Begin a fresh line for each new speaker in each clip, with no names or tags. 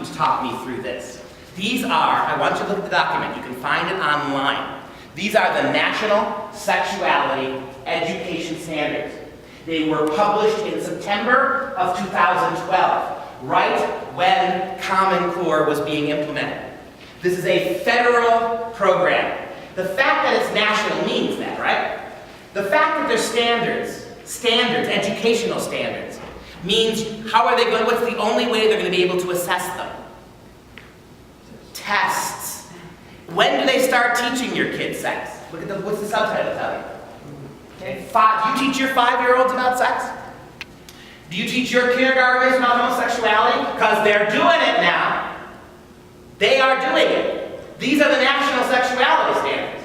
who's taught me through this. These are, I want you to look at the document, you can find it online. These are the National Sexuality Education Standards. They were published in September of 2012, right when Common Core was being implemented. This is a federal program. The fact that it's national means that, right? The fact that they're standards, educational standards, means how are they going, what's the only way they're going to be able to assess them? Tests. When do they start teaching your kids sex? Look at what's the subtitle tell you? Okay, do you teach your 5-year-olds about sex? Do you teach your kindergartners about homosexuality? Because they're doing it now. They are doing it. These are the national sexuality standards.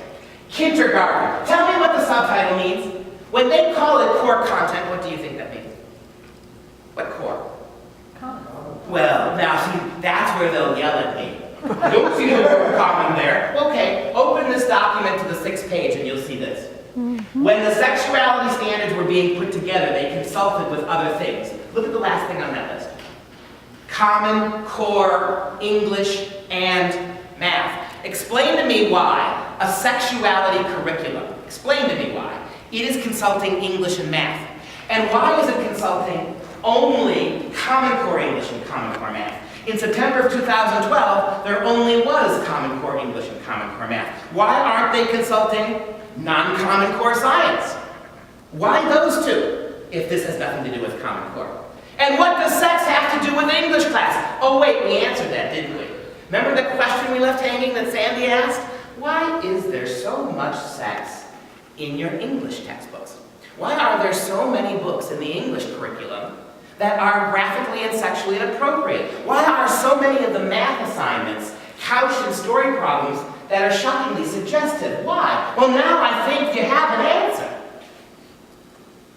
Kindergarten. Tell me what the subtitle means. When they call it core content, what do you think that means? What core? Common. Well, now see, that's where they'll yell at me. I don't see the word common there. Okay, open this document to the 6th page and you'll see this. When the sexuality standards were being put together, they consulted with other things. Look at the last thing on that list. Common Core, English, and Math. Explain to me why a sexuality curriculum, explain to me why, it is consulting English and Math. And why is it consulting only Common Core English and Common Core Math? In September of 2012, there only was Common Core English and Common Core Math. Why aren't they consulting non-Common Core Science? Why those two, if this has nothing to do with Common Core? And what does sex have to do with English class? Oh wait, we answered that, didn't we? Remember the question we left hanging that Sandy asked? Why is there so much sex in your English textbooks? Why are there so many books in the English curriculum that are graphically and sexually inappropriate? Why are so many of the math assignments couched in story problems that are shockingly suggestive? Why? Well, now I think you have an answer.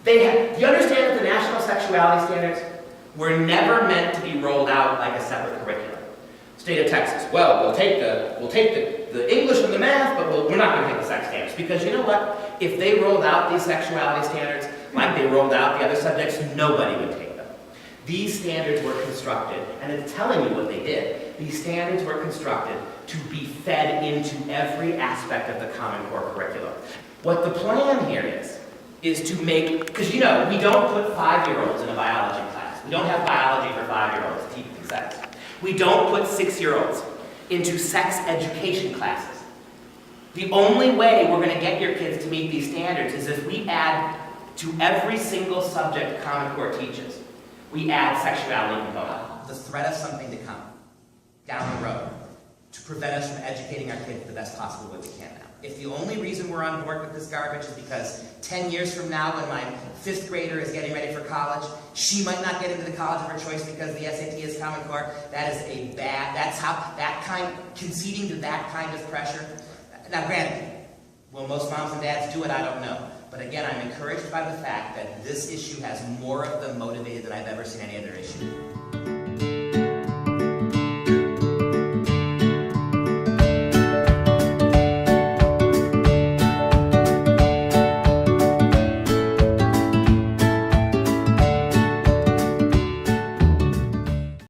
Do you understand that the National Sexuality Standards were never meant to be rolled out like a separate curriculum? State of Texas, well, we'll take the English and the math, but we're not going to take the sex standards. Because you know what? If they rolled out these sexuality standards like they rolled out the other subjects, nobody would take them. These standards were constructed, and it's telling you what they did. These standards were constructed to be fed into every aspect of the Common Core curriculum. What the plan here is to make, because you know, we don't put 5-year-olds in a biology class. We don't have biology for 5-year-olds teaching sex. We don't put 6-year-olds into sex education classes. The only way we're going to get your kids to meet these standards is if we add to every single subject Common Core teaches, we add sexuality component. The threat of something to come down the road to prevent us from educating our kids the best possible way we can now. If the only reason we're on board with this garbage is because 10 years from now when my 5th grader is getting ready for college, she might not get into the college of her choice because the SAT is Common Core, that is a bad, conceding to that kind of pressure. Now granted, will most moms and dads do it? I don't know. But again, I'm encouraged by the fact that this issue has more of them motivated than I've ever seen any other issue.